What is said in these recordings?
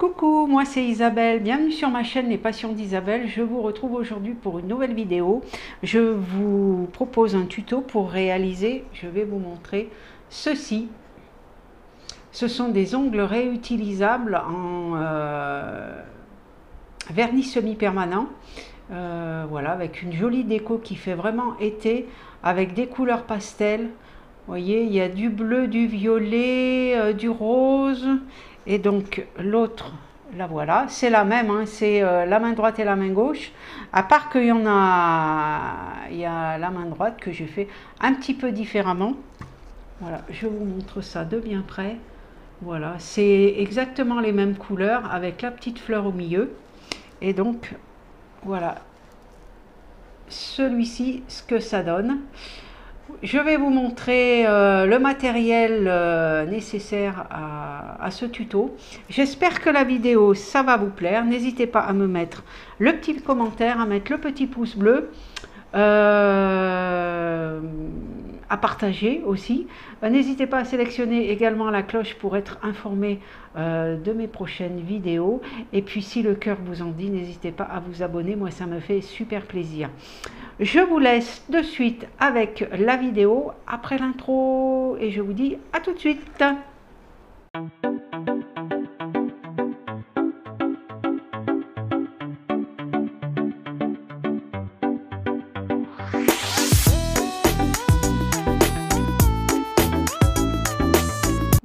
Coucou, moi c'est Isabelle, bienvenue sur ma chaîne Les Passions d'Isabelle. Je vous retrouve aujourd'hui pour une nouvelle vidéo. Je vous propose un tuto pour réaliser, je vais vous montrer ceci. Ce sont des ongles réutilisables en vernis semi-permanent. Voilà, avec une jolie déco qui fait vraiment été, avec des couleurs pastel. Vous voyez, il y a du bleu, du violet, du rose. Et donc l'autre, la voilà, c'est la même, hein, c'est la main droite et la main gauche. À part qu'il y en a, il y a la main droite que j'ai fait un petit peu différemment. Voilà, je vous montre ça de bien près. Voilà, c'est exactement les mêmes couleurs avec la petite fleur au milieu. Et donc, voilà, celui-ci, ce que ça donne. Je vais vous montrer le matériel nécessaire à ce tuto. J'espère que la vidéo, ça va vous plaire. N'hésitez pas à me mettre le petit commentaire, à mettre le petit pouce bleu, à partager aussi. N'hésitez pas à sélectionner également la cloche pour être informé de mes prochaines vidéos. Et puis si le cœur vous en dit, n'hésitez pas à vous abonner. Moi, ça me fait super plaisir. Je vous laisse de suite avec la vidéo après l'intro et je vous dis à tout de suite.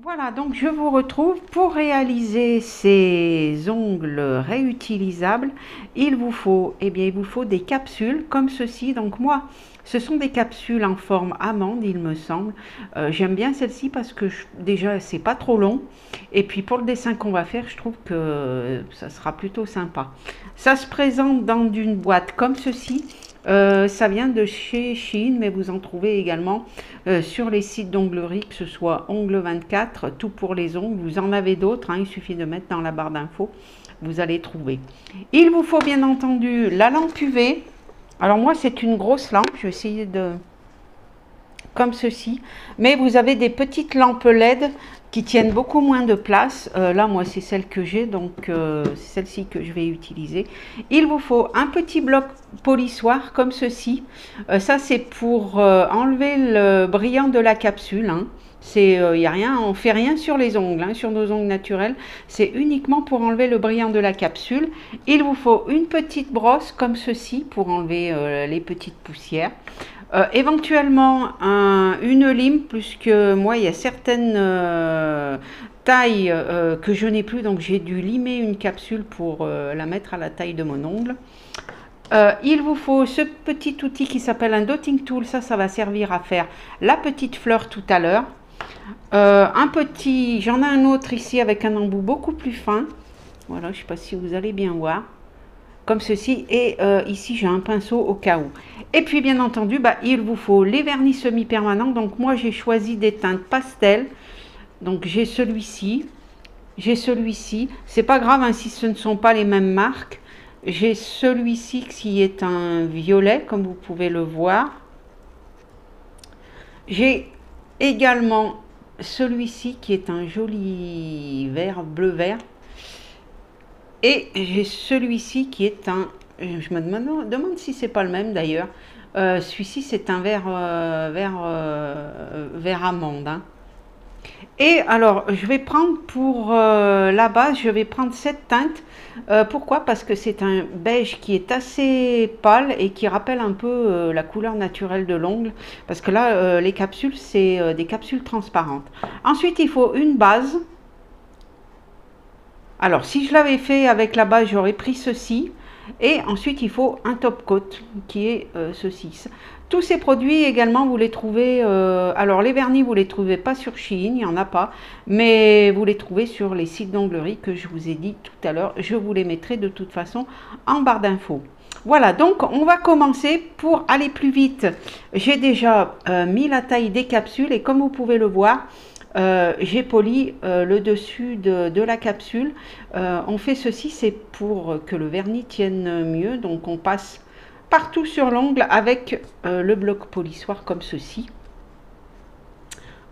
Voilà, donc je vous retrouve pour réaliser ces ongles réutilisables. Il vous faut, il vous faut des capsules comme ceci. Donc moi, ce sont des capsules en forme amande, il me semble. J'aime bien celle-ci parce que déjà, c'est pas trop long. Et puis pour le dessin qu'on va faire, je trouve que ça sera plutôt sympa. Ça se présente dans une boîte comme ceci. Ça vient de chez Shein, mais vous en trouvez également sur les sites d'onglerie, que ce soit Ongle 24, tout pour les ongles. Vous en avez d'autres, hein, il suffit de mettre dans la barre d'infos, vous allez trouver. Il vous faut bien entendu la lampe UV. Alors moi, c'est une grosse lampe, je vais essayer de... comme ceci. Mais vous avez des petites lampes LED qui tiennent beaucoup moins de place. Là, moi, c'est celle que j'ai, donc c'est celle-ci que je vais utiliser. Il vous faut un petit bloc polissoir comme ceci. Ça, c'est pour enlever le brillant de la capsule. Hein. Y a rien, on ne fait rien sur les ongles, hein, sur nos ongles naturels. C'est uniquement pour enlever le brillant de la capsule. Il vous faut une petite brosse comme ceci pour enlever les petites poussières. Éventuellement une lime, puisque moi il y a certaines tailles que je n'ai plus, donc j'ai dû limer une capsule pour la mettre à la taille de mon ongle. Il vous faut ce petit outil qui s'appelle un dotting tool, ça va servir à faire la petite fleur tout à l'heure. J'en ai un autre ici avec un embout beaucoup plus fin, voilà, je ne sais pas si vous allez bien voir. Comme ceci, et ici j'ai un pinceau au cas où. Et puis bien entendu, il vous faut les vernis semi-permanents. Donc moi j'ai choisi des teintes pastel. Donc j'ai celui-ci, c'est pas grave hein, si ce ne sont pas les mêmes marques. J'ai celui-ci qui est un violet, comme vous pouvez le voir. J'ai également celui-ci qui est un joli vert, bleu-vert. Et j'ai celui-ci qui est un... Je me demande si c'est pas le même d'ailleurs. Celui-ci c'est un vert amande. Hein. Et alors je vais prendre pour la base, je vais prendre cette teinte. Pourquoi? Parce que c'est un beige qui est assez pâle et qui rappelle un peu la couleur naturelle de l'ongle. Parce que là les capsules c'est des capsules transparentes. Ensuite il faut une base. Alors, si je l'avais fait avec la base, j'aurais pris ceci. Et ensuite, il faut un top coat qui est ceci. Tous ces produits également, vous les trouvez... alors, les vernis, vous ne les trouvez pas sur Shein, il n'y en a pas. Mais vous les trouvez sur les sites d'onglerie que je vous ai dit tout à l'heure. Je vous les mettrai de toute façon en barre d'infos. Voilà, donc on va commencer. Pour aller plus vite, j'ai déjà mis la taille des capsules. Et comme vous pouvez le voir... j'ai poli le dessus de la capsule. On fait ceci, c'est pour que le vernis tienne mieux. Donc on passe partout sur l'ongle avec le bloc polissoir comme ceci.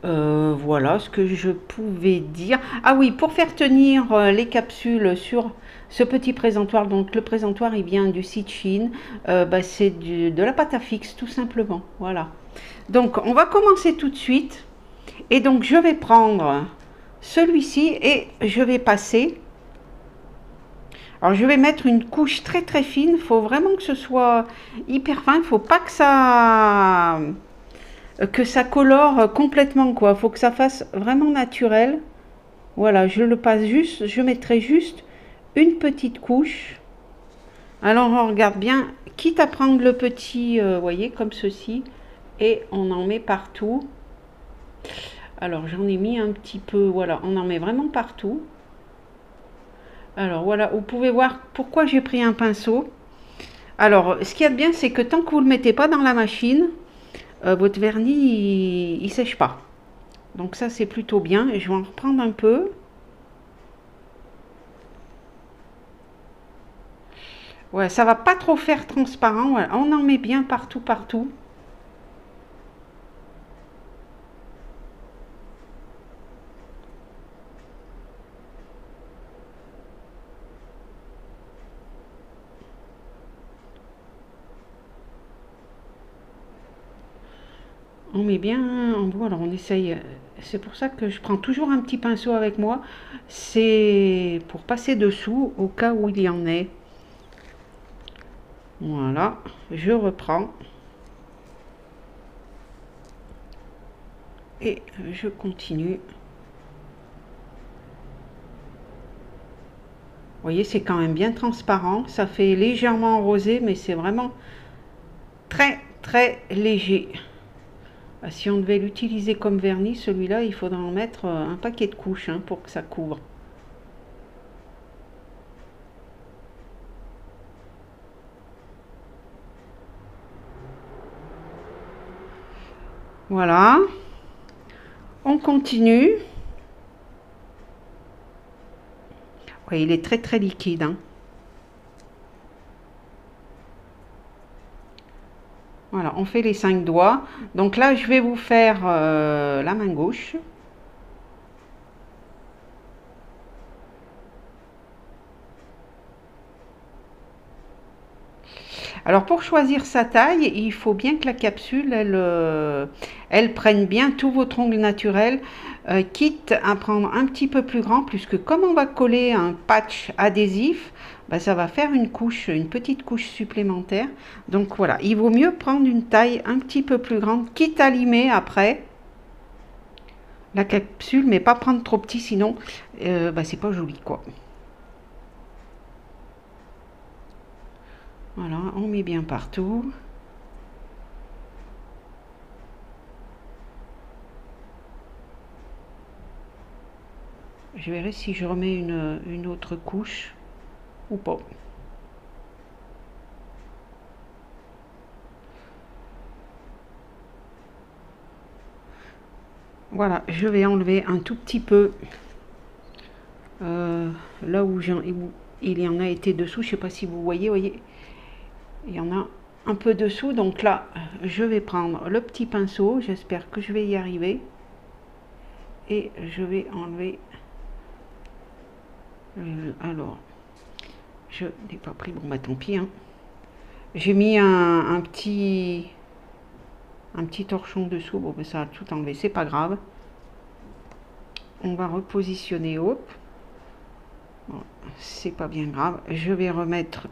Voilà ce que je pouvais dire. Ah oui, pour faire tenir les capsules sur ce petit présentoir, donc le présentoir il vient du site Chine, bah, c'est de la pâte à fixe tout simplement. Voilà. Donc on va commencer tout de suite. Et donc je vais prendre celui-ci et je vais passer. Alors je vais mettre une couche très très fine. Il faut vraiment que ce soit hyper fin. Il ne faut pas que ça colore complètement quoi. Il faut que ça fasse vraiment naturel. Voilà, je le passe juste. Je mettrai juste une petite couche. Alors on regarde bien, quitte à prendre le petit, voyez, comme ceci, et on en met partout. Alors j'en ai mis un petit peu, voilà, on en met vraiment partout. Alors voilà, vous pouvez voir pourquoi j'ai pris un pinceau. Alors ce qu'il y a de bien, c'est que tant que vous ne le mettez pas dans la machine, votre vernis il sèche pas. Donc ça c'est plutôt bien. Et je vais en reprendre un peu. Ouais, ça va pas trop faire transparent. Voilà. On en met bien partout, partout. On met bien en bout, alors on essaye. C'est pour ça que je prends toujours un petit pinceau avec moi. C'est pour passer dessous au cas où il y en ait. Voilà, je reprends. Et je continue. Vous voyez, c'est quand même bien transparent. Ça fait légèrement rosé, mais c'est vraiment très très léger. Si on devait l'utiliser comme vernis, celui-là, il faudra en mettre un paquet de couches hein, pour que ça couvre. Voilà. On continue. Ouais, il est très très liquide. Hein. Voilà, on fait les 5 doigts. Donc là, je vais vous faire la main gauche. Alors pour choisir sa taille, il faut bien que la capsule, elle prenne bien tout votre ongle naturel, quitte à prendre un petit peu plus grand, puisque comme on va coller un patch adhésif, bah, ça va faire une couche, une petite couche supplémentaire. Donc voilà, il vaut mieux prendre une taille un petit peu plus grande, quitte à limer après la capsule, mais pas prendre trop petit, sinon bah, c'est pas joli quoi. Voilà, on met bien partout. Je verrai si je remets une autre couche ou pas. Voilà, je vais enlever un tout petit peu là où il y en a été dessous. Je ne sais pas si vous voyez, il y en a un peu dessous. Donc là, je vais prendre le petit pinceau. J'espère que je vais y arriver. Et je vais enlever. Alors, je n'ai pas pris. Bon, bah tant pis. Hein. J'ai mis un petit torchon dessous. Bon, bah, ça a tout enlevé. C'est pas grave. On va repositionner. Hop. Bon, c'est pas bien grave. Je vais remettre.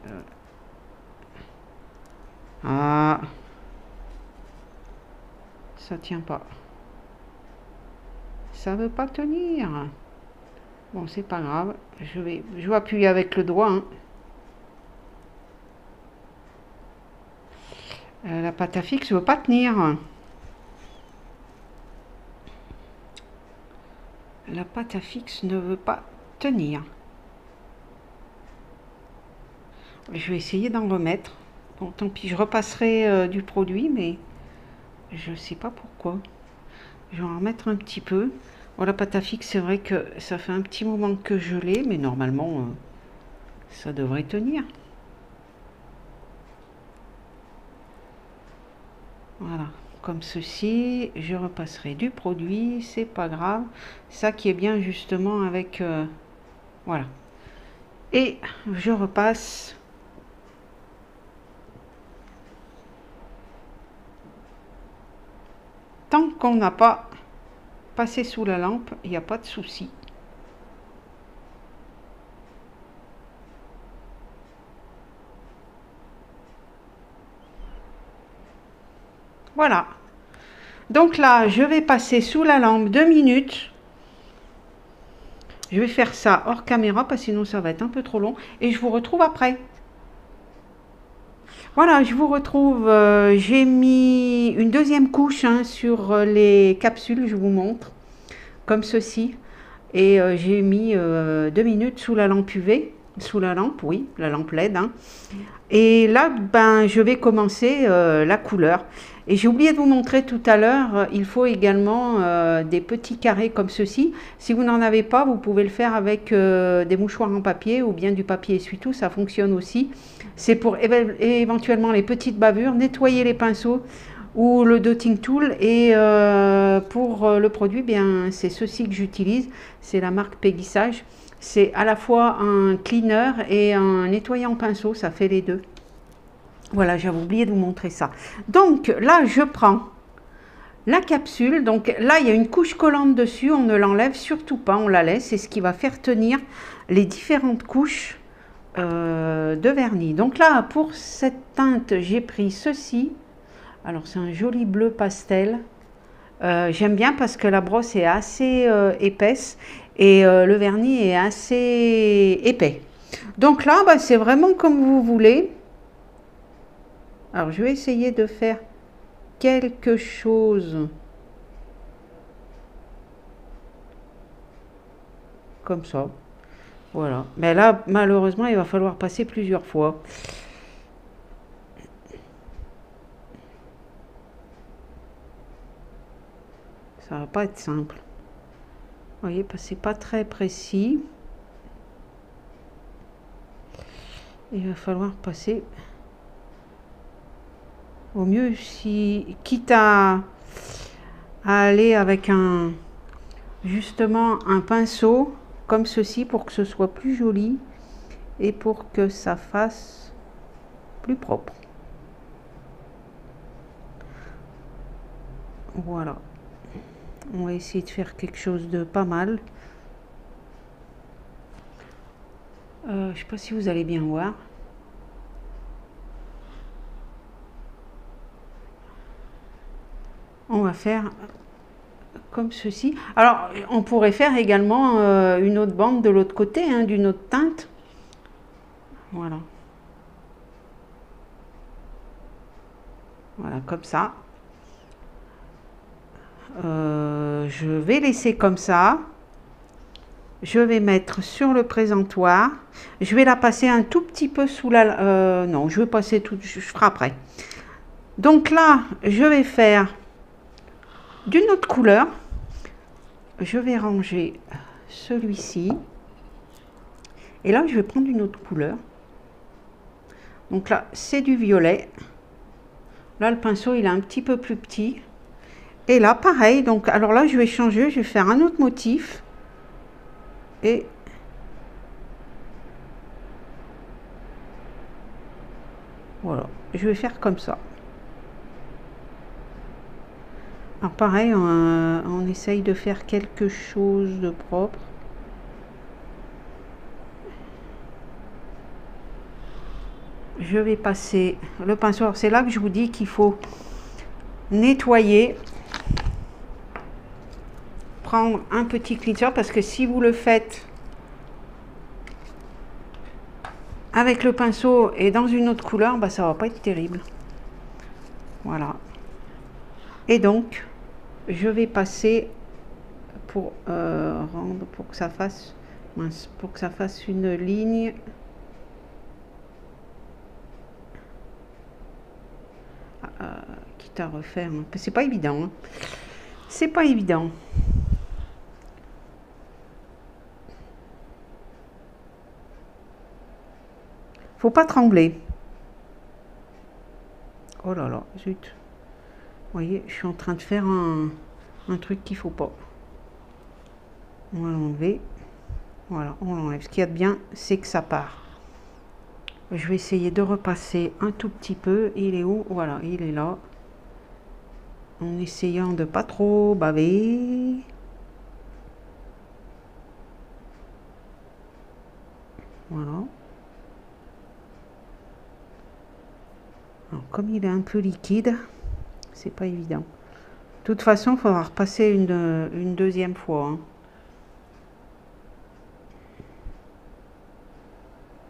Ah, ça tient pas. Ça veut pas tenir. Bon, c'est pas grave. Je vais appuyer avec le doigt. Hein. La pâte à fixe ne veut pas tenir. La pâte à fixe ne veut pas tenir. Je vais essayer d'en remettre. Bon, tant pis, je repasserai du produit, mais je ne sais pas pourquoi. Je vais en remettre un petit peu. Bon, la pâte à fixe, c'est vrai que ça fait un petit moment que je l'ai, mais normalement, ça devrait tenir. Voilà. comme ceci, je repasserai du produit, c'est pas grave, ça qui est bien justement avec voilà, et je repasse tant qu'on n'a pas passé sous la lampe, il n'y a pas de souci. Voilà, donc là je vais passer sous la lampe 2 minutes. Je vais faire ça hors caméra parce que sinon ça va être un peu trop long et je vous retrouve après. Voilà, je vous retrouve. J'ai mis une deuxième couche sur les capsules, je vous montre, comme ceci. Et j'ai mis 2 minutes sous la lampe UV, sous la lampe, oui, la lampe LED. Hein. Et là, ben, je vais commencer la couleur. Et j'ai oublié de vous montrer tout à l'heure, il faut également des petits carrés comme ceci. Si vous n'en avez pas, vous pouvez le faire avec des mouchoirs en papier ou bien du papier essuie-tout, ça fonctionne aussi. C'est pour éventuellement les petites bavures, nettoyer les pinceaux ou le dotting tool. Et pour le produit, bien, c'est ceci que j'utilise, c'est la marque Pégissage. C'est à la fois un cleaner et un nettoyant pinceau, ça fait les deux. Voilà, j'avais oublié de vous montrer ça. Donc là, je prends la capsule. Donc là, il y a une couche collante dessus, on ne l'enlève surtout pas, on la laisse. C'est ce qui va faire tenir les différentes couches de vernis. Donc là, pour cette teinte, j'ai pris ceci. Alors, c'est un joli bleu pastel. J'aime bien parce que la brosse est assez épaisse et le vernis est assez épais. Donc là, bah, c'est vraiment comme vous voulez. Alors, je vais essayer de faire quelque chose comme ça. Voilà. Mais là, malheureusement, il va falloir passer plusieurs fois. Ça va pas être simple. Vous voyez, c'est pas très précis. Il va falloir passer au mieux, si quitte à aller avec justement un pinceau comme ceci pour que ce soit plus joli et pour que ça fasse plus propre. Voilà, on va essayer de faire quelque chose de pas mal. Je sais pas si vous allez bien voir. On va faire comme ceci. Alors, on pourrait faire également une autre bande de l'autre côté, hein, d'une autre teinte. Voilà. Voilà, comme ça. Je vais laisser comme ça. Je vais mettre sur le présentoir. Je vais la passer un tout petit peu sous la... non, je vais passer tout... Je ferai après. Donc là, je vais faire d'une autre couleur. Je vais ranger celui-ci. Et là, je vais prendre une autre couleur. Donc là, c'est du violet. Là, le pinceau, il est un petit peu plus petit. Et là, pareil. Donc, alors là, je vais changer. Je vais faire un autre motif. Et voilà. Je vais faire comme ça. Alors pareil, on essaye de faire quelque chose de propre. Je vais passer le pinceau. C'est là que je vous dis qu'il faut nettoyer. Prendre un petit cleanser parce que si vous le faites avec le pinceau et dans une autre couleur, bah, ça va pas être terrible. Voilà. Et donc, je vais passer pour rendre, pour que ça fasse, mince, pour que ça fasse une ligne. Quitte à refaire. C'est pas évident. Hein. C'est pas évident. Faut pas trembler. Oh là là, zut. voyez, je suis en train de faire un truc qu'il faut pas. On va l'enlever. Voilà, on l'enlève. Ce qu'il y a de bien, c'est que ça part. Je vais essayer de repasser un tout petit peu. Il est où? Voilà, il est là. En essayant de pas trop baver. Voilà. Alors, comme il est un peu liquide, c'est pas évident. De toute façon, il faudra repasser une deuxième fois. Hein.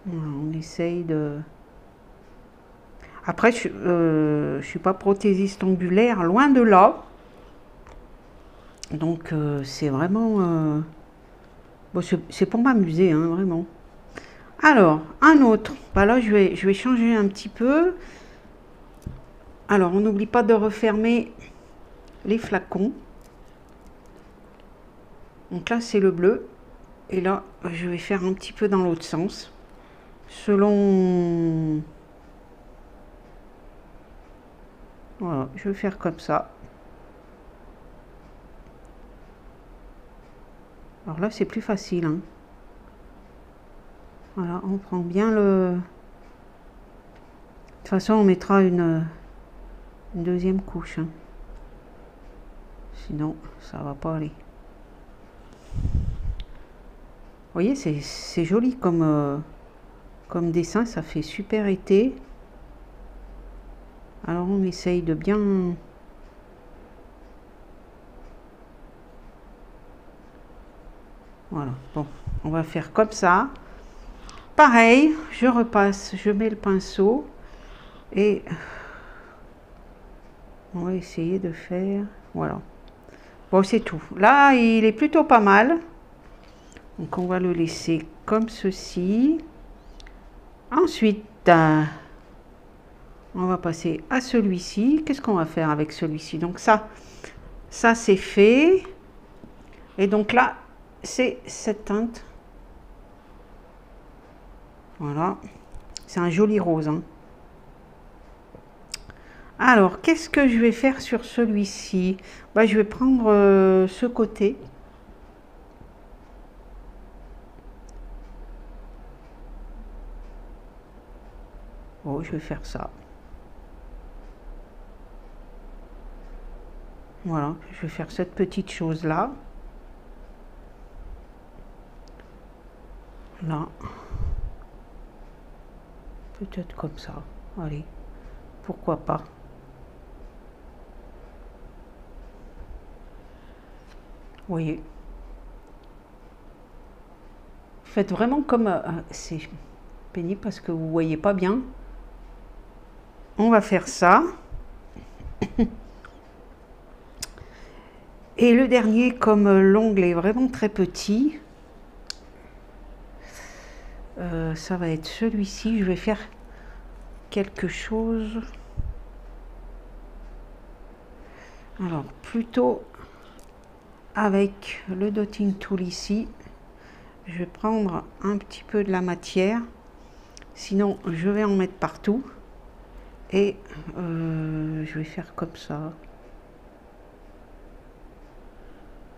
Voilà, on essaye de... Après, je suis pas prothésiste ongulaire, loin de là. Donc, c'est vraiment... bon, c'est pour m'amuser, hein, vraiment. Alors, un autre. Bah là, je vais changer un petit peu. Alors, on n'oublie pas de refermer les flacons. Donc là, c'est le bleu. Et là, je vais faire un petit peu dans l'autre sens. Selon... Voilà, je vais faire comme ça. Alors là, c'est plus facile. Hein. Voilà, on prend bien le... De toute façon, on mettra une deuxième couche. Hein. Sinon, ça va pas aller. Vous voyez, c'est joli comme dessin. Ça fait super été. Alors, on essaye de bien... Voilà, bon, on va faire comme ça. Pareil, je repasse, je mets le pinceau et on va essayer de faire, voilà. Bon, c'est tout. Là, il est plutôt pas mal. Donc, on va le laisser comme ceci. Ensuite, on va passer à celui-ci. Qu'est-ce qu'on va faire avec celui-ci? Donc, ça c'est fait. Et donc là, c'est cette teinte. Voilà. C'est un joli rose. Hein. Alors, qu'est-ce que je vais faire sur celui-ci? Bah, je vais prendre ce côté. Oh, je vais faire ça. Voilà, je vais faire cette petite chose-là. Là. Peut-être comme ça. Allez, pourquoi pas. Vous voyez. Faites vraiment comme... c'est pénible parce que vous ne voyez pas bien. On va faire ça. Et le dernier, comme l'ongle est vraiment très petit, ça va être celui-ci. Je vais faire quelque chose. Alors, plutôt avec le dotting tool ici, je vais prendre un petit peu de la matière. Sinon, je vais en mettre partout. Et je vais faire comme ça.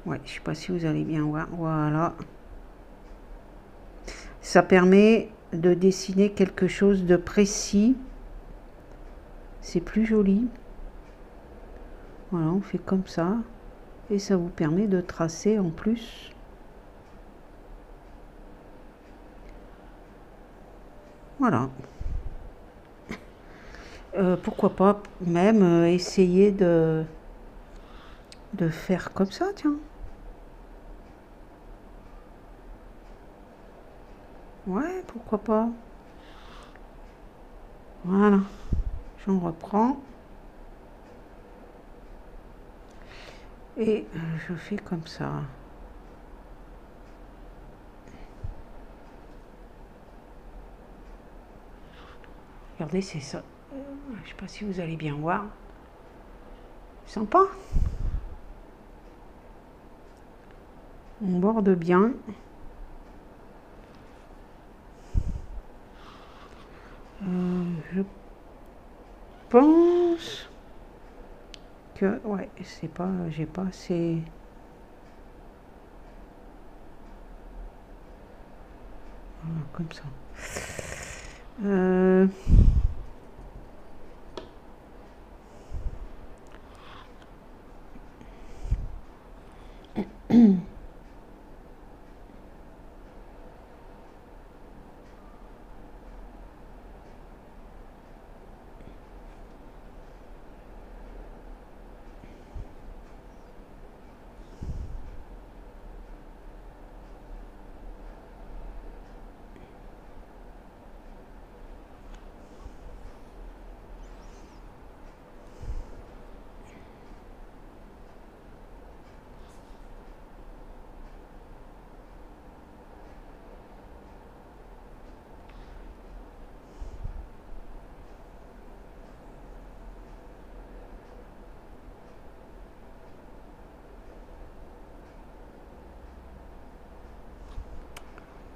Ouais, je sais pas si vous allez bien voir. Voilà. Ça permet de dessiner quelque chose de précis. C'est plus joli. Voilà, on fait comme ça. Et ça vous permet de tracer en plus. Voilà. Pourquoi pas même essayer de faire comme ça, tiens. Ouais, pourquoi pas. Voilà. J'en reprends. Et je fais comme ça. Regardez, c'est ça. Je sais pas si vous allez bien voir. Sympa. On borde bien. Je pense que, ouais, c'est pas, j'ai pas assez... Voilà, comme ça. Euh...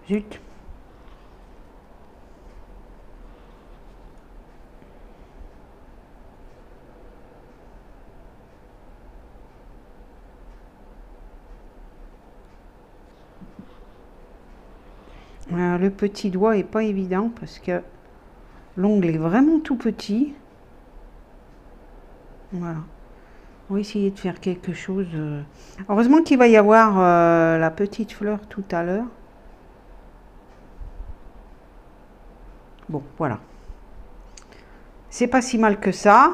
Zut. Alors, le petit doigt est pas évident parce que l'ongle est vraiment tout petit. Voilà. On va essayer de faire quelque chose. Heureusement qu'il va y avoir la petite fleur tout à l'heure. Bon, voilà. C'est pas si mal que ça.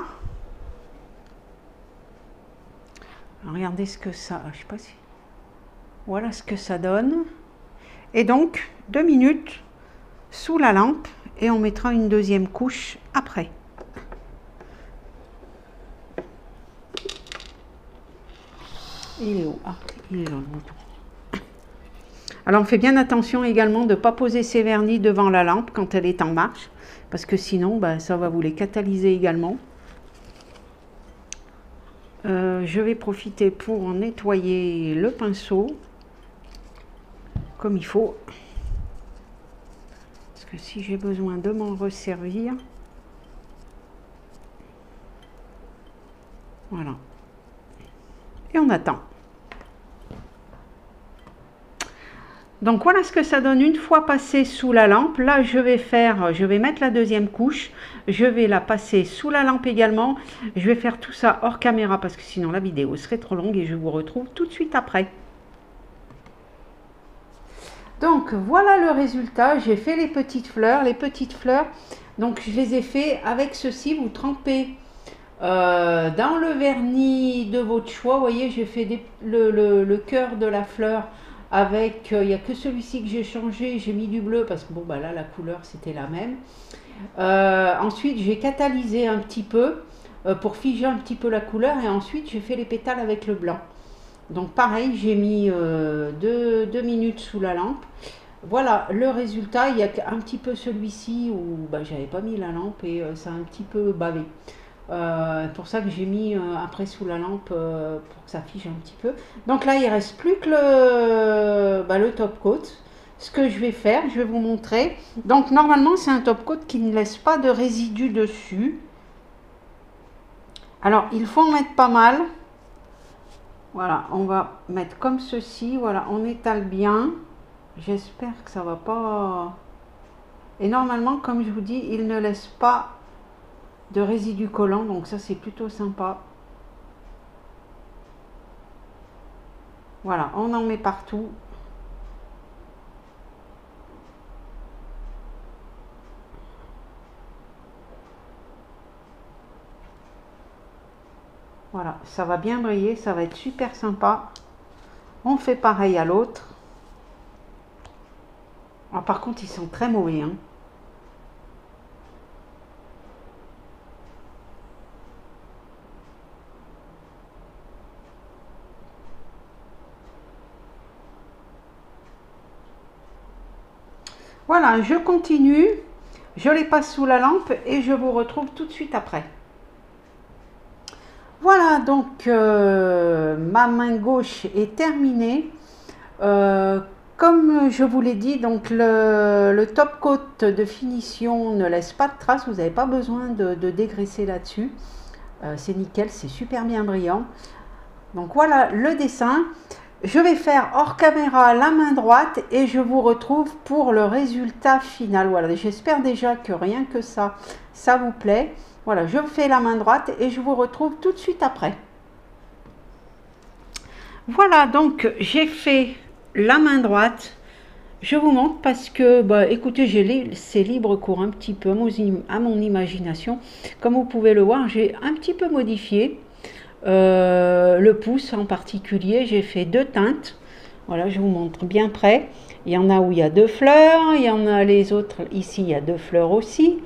Regardez ce que ça... Je sais pas si... Voilà ce que ça donne. Et donc, 2 minutes sous la lampe et on mettra une deuxième couche après. Il est où? Ah, il est là le bouton. Alors on fait bien attention également de ne pas poser ses vernis devant la lampe quand elle est en marche, parce que sinon ça va vous les catalyser également. Je vais profiter pour nettoyer le pinceau comme il faut. Parce que si j'ai besoin de m'en resservir, voilà. Et on attend. Donc voilà ce que ça donne une fois passé sous la lampe. Là je vais mettre la deuxième couche, je vais la passer sous la lampe également. Je vais faire tout ça hors caméra parce que sinon la vidéo serait trop longue et je vous retrouve tout de suite après. Donc voilà le résultat, j'ai fait les petites fleurs. Donc je les ai fait avec ceci, vous trempez dans le vernis de votre choix. Vous voyez, j'ai fait le cœur de la fleur avec, il n'y a que celui-ci que j'ai changé, j'ai mis du bleu parce que bon bah là la couleur c'était la même. Ensuite j'ai catalysé un petit peu pour figer un petit peu la couleur et ensuite j'ai fait les pétales avec le blanc. Donc pareil, j'ai mis 2 minutes sous la lampe. Voilà le résultat. Il y a un petit peu celui-ci où j'avais pas mis la lampe et ça a un petit peu bavé. Pour ça que j'ai mis après sous la lampe pour que ça fige un petit peu. Donc là il reste plus que le top coat. Ce que je vais faire, je vais vous montrer. Donc normalement c'est un top coat qui ne laisse pas de résidus dessus. Alors il faut en mettre pas mal. Voilà, on va mettre comme ceci. Voilà, on étale bien. J'espère que ça va pas... Et normalement, comme je vous dis, il ne laisse pas de résidus collants. Donc ça, c'est plutôt sympa. Voilà, on en met partout. Voilà, ça va bien briller. Ça va être super sympa. On fait pareil à l'autre. Ah, par contre, ils sont très mauvais, hein. Voilà, je continue. Je les passe sous la lampe et je vous retrouve tout de suite après. Voilà, donc ma main gauche est terminée. Comme je vous l'ai dit, donc le top coat de finition ne laisse pas de traces, vous n'avez pas besoin de dégraisser là-dessus. C'est nickel, c'est super bien brillant. Donc voilà le dessin. Je vais faire hors caméra la main droite et je vous retrouve pour le résultat final. Voilà, j'espère déjà que rien que ça vous plaît. Voilà, je fais la main droite et je vous retrouve tout de suite après. Voilà, donc j'ai fait la main droite. Je vous montre parce que, bah, écoutez, c'est libre cours un petit peu à mon imagination. Comme vous pouvez le voir, j'ai un petit peu modifié. Le pouce en particulier, j'ai fait 2 teintes. Voilà, je vous montre bien près. Il y en a où il y a 2 fleurs, il y en a les autres, ici il y a 2 fleurs aussi.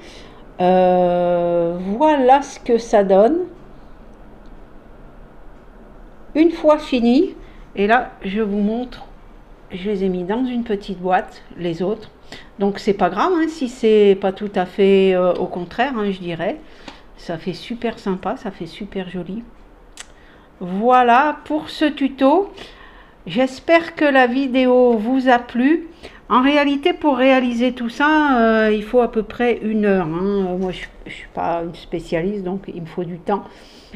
Voilà ce que ça donne. Une fois fini, et là je vous montre, je les ai mis dans une petite boîte, les autres. Donc c'est pas grave hein, si c'est pas tout à fait au contraire, hein, je dirais. Ça fait super sympa, ça fait super joli. Voilà pour ce tuto. J'espère que la vidéo vous a plu. En réalité, pour réaliser tout ça, il faut à peu près 1 heure. Hein. Moi, je ne suis pas une spécialiste, donc il me faut du temps.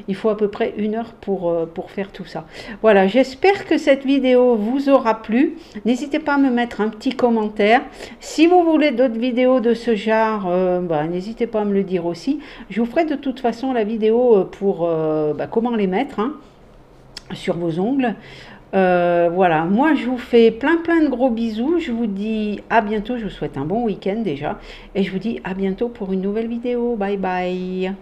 Il faut à peu près 1 heure pour faire tout ça. Voilà, j'espère que cette vidéo vous aura plu. N'hésitez pas à me mettre un petit commentaire. Si vous voulez d'autres vidéos de ce genre, n'hésitez pas à me le dire aussi. Je vous ferai de toute façon la vidéo pour comment les mettre hein, sur vos ongles. Voilà, moi je vous fais plein de gros bisous, je vous dis à bientôt, je vous souhaite un bon week-end déjà, et je vous dis à bientôt pour une nouvelle vidéo, bye bye.